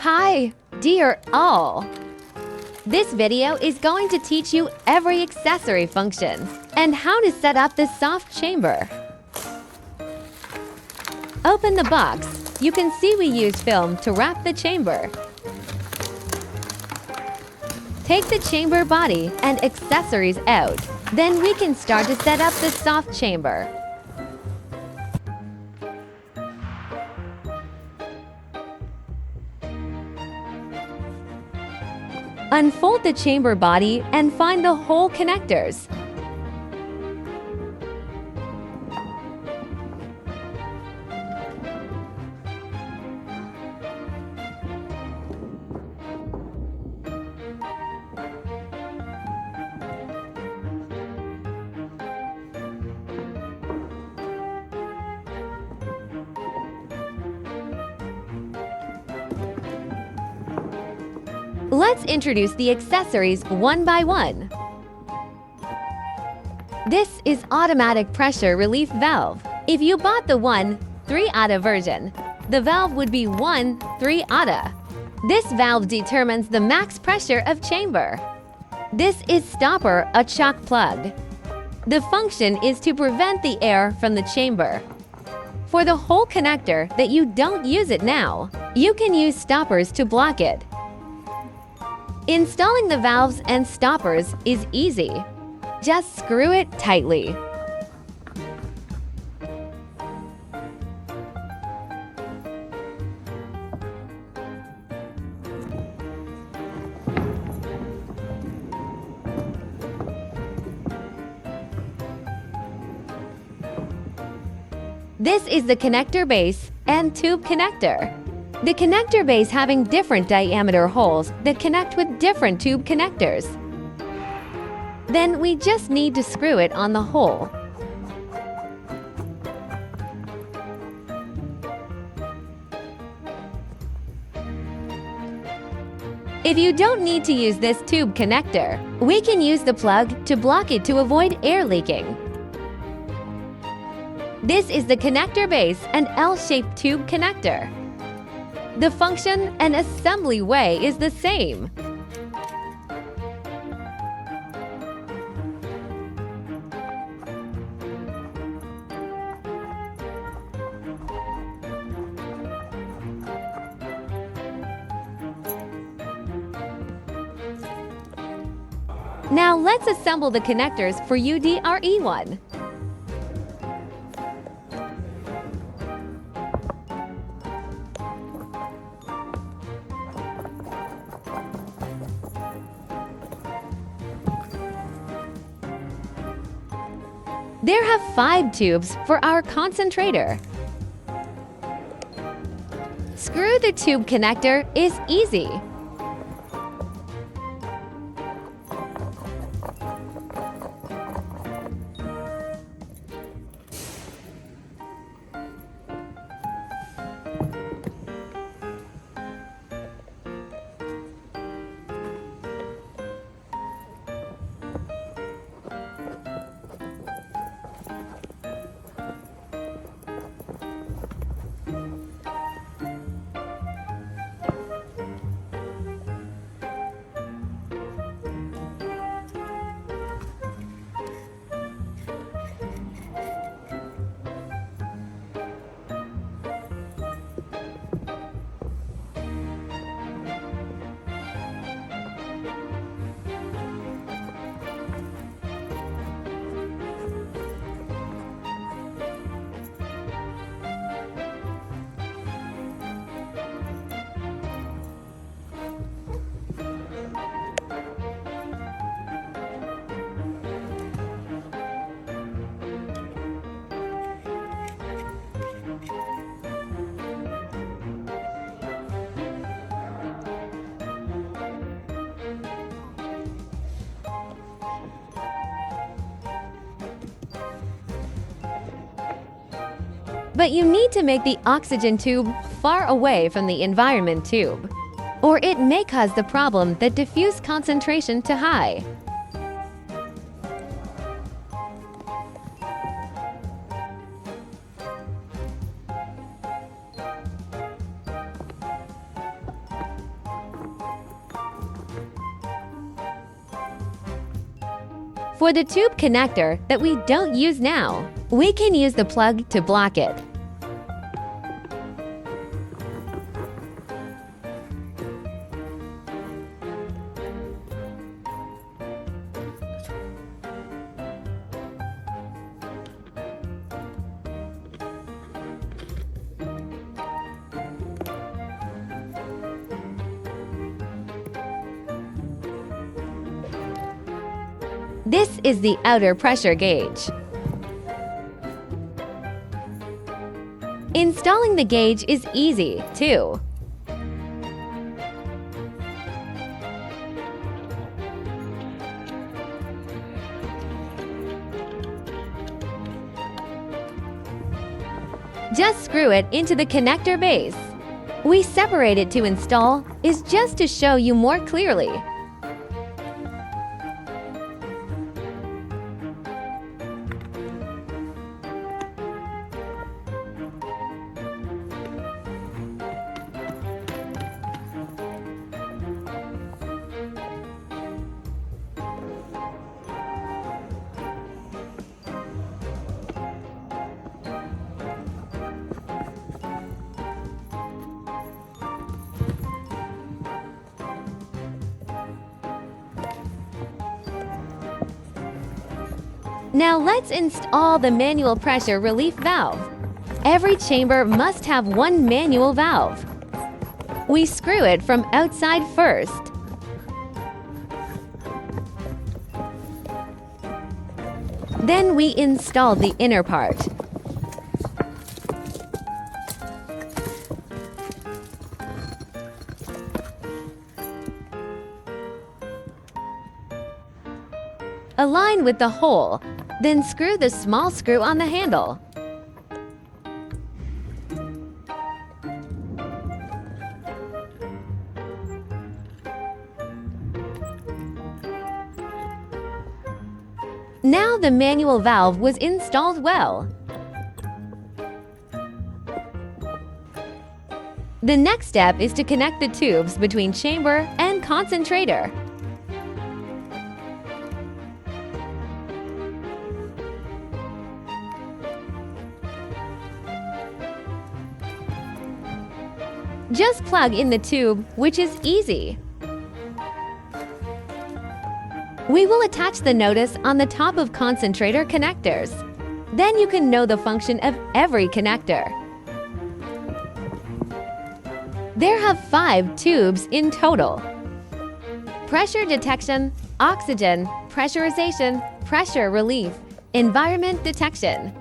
Hi, dear all! This video is going to teach you every accessory function and how to set up this soft chamber. Open the box. You can see we used film to wrap the chamber. Take the chamber body and accessories out. Then we can start to set up the soft chamber. Unfold the chamber body and find the hole connectors. Let's introduce the accessories one by one. This is automatic pressure relief valve. If you bought the 1-3 ATA version, the valve would be 1-3 ATA. This valve determines the max pressure of chamber. This is stopper, a Chock plug. The function is to prevent the air from the chamber. For the hole connector that you don't use it now, you can use stoppers to block it. Installing the valves and stoppers is easy. Just screw it tightly. This is the connector base and tube connector. The connector base having different diameter holes that connect with different tube connectors. Then we just need to screw it on the hole. If you don't need to use this tube connector, we can use the plug to block it to avoid air leaking. This is the connector base and L-shaped tube connector. The function and assembly way is the same. Now let's assemble the connectors for uDR one. There have 5 tubes for our concentrator. Screw the tube connector is easy. But you need to make the oxygen tube far away from the environment tube, or it may cause the problem that diffuse concentration to high. For the tube connector that we don't use now, we can use the plug to block it. This is the outer pressure gauge. Installing the gauge is easy, too. Just screw it into the connector base. We separate it to install is just to show you more clearly. Now let's install the manual pressure relief valve. Every chamber must have one manual valve. We screw it from outside first. Then we install the inner part. Align with the hole, then screw the small screw on the handle. Now the manual valve was installed well. The next step is to connect the tubes between chamber and concentrator. Just plug in the tube, which is easy. We will attach the notice on the top of concentrator connectors. Then you can know the function of every connector. There have 5 tubes in total: pressure detection, oxygen, pressurization, pressure relief, environment detection.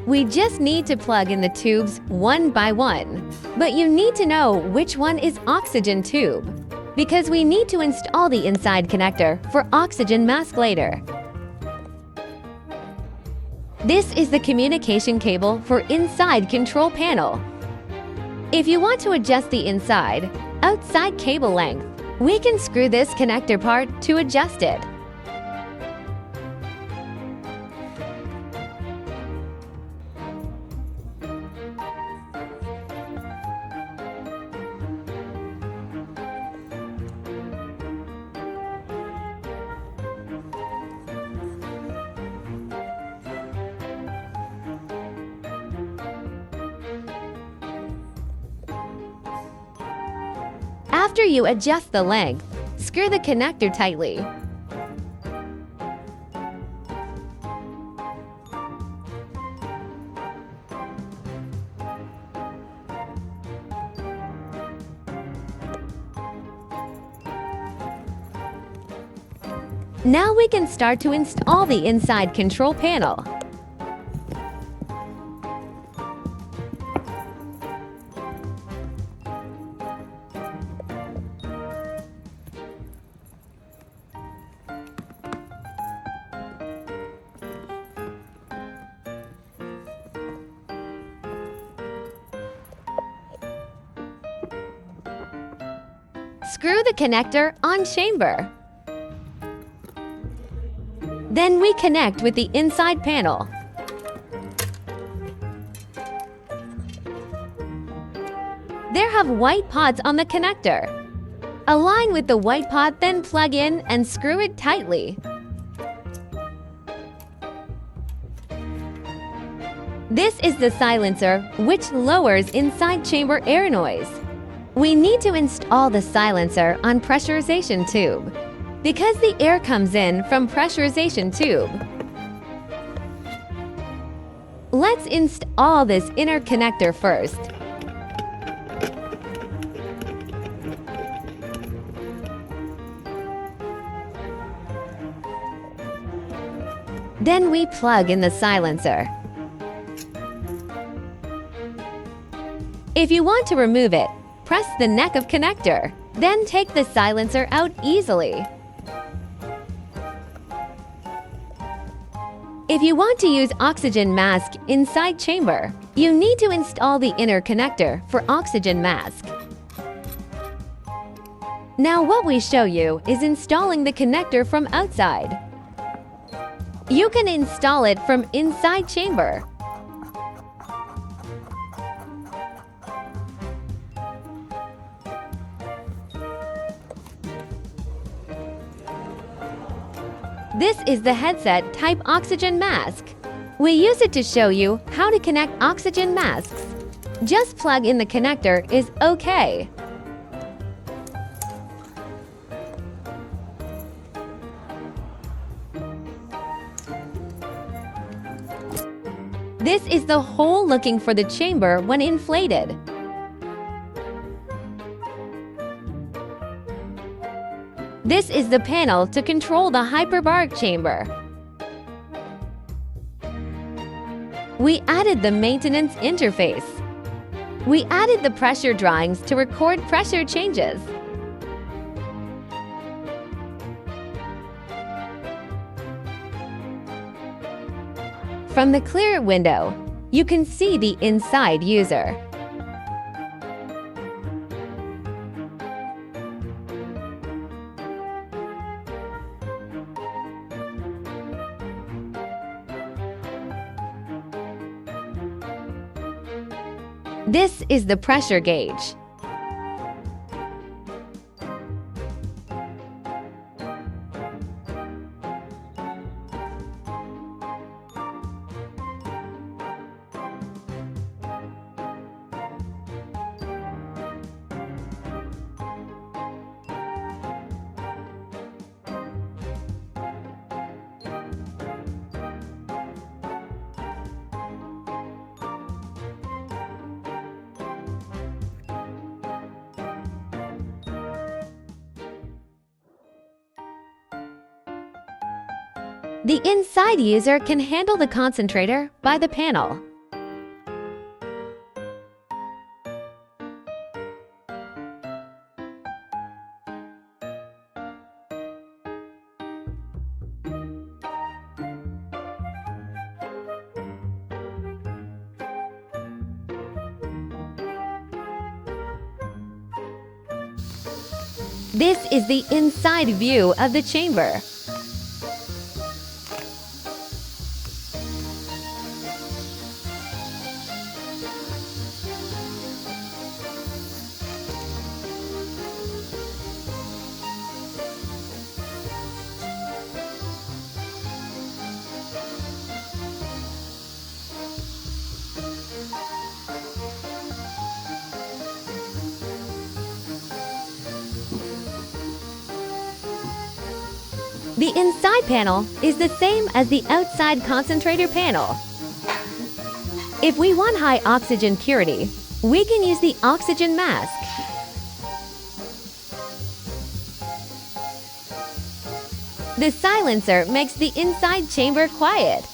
We just need to plug in the tubes one by one, but you need to know which one is oxygen tube, because we need to install the inside connector for oxygen mask later. This is the communication cable for inside control panel. If you want to adjust the inside, outside cable length, we can screw this connector part to adjust it. After you adjust the length, screw the connector tightly. Now we can start to install the inside control panel. Screw the connector on chamber. Then we connect with the inside panel. There have white pods on the connector. Align with the white pod, then plug in and screw it tightly. This is the silencer, which lowers inside chamber air noise. We need to install the silencer on pressurization tube, because the air comes in from pressurization tube. Let's install this inner connector first. Then we plug in the silencer. If you want to remove it, press the neck of connector, then take the silencer out easily. If you want to use oxygen mask inside chamber, you need to install the inner connector for oxygen mask. Now what we show you is installing the connector from outside. You can install it from inside chamber. This is the headset type oxygen mask. We use it to show you how to connect oxygen masks. Just plug in the connector is okay. This is the hole looking for the chamber when inflated. This is the panel to control the hyperbaric chamber. We added the maintenance interface. We added the pressure drawings to record pressure changes. From the clear window, you can see the inside user. This is the pressure gauge. The inside user can handle the concentrator by the panel. This is the inside view of the chamber. The inside panel is the same as the outside concentrator panel. If we want high oxygen purity, we can use the oxygen mask. The silencer makes the inside chamber quiet.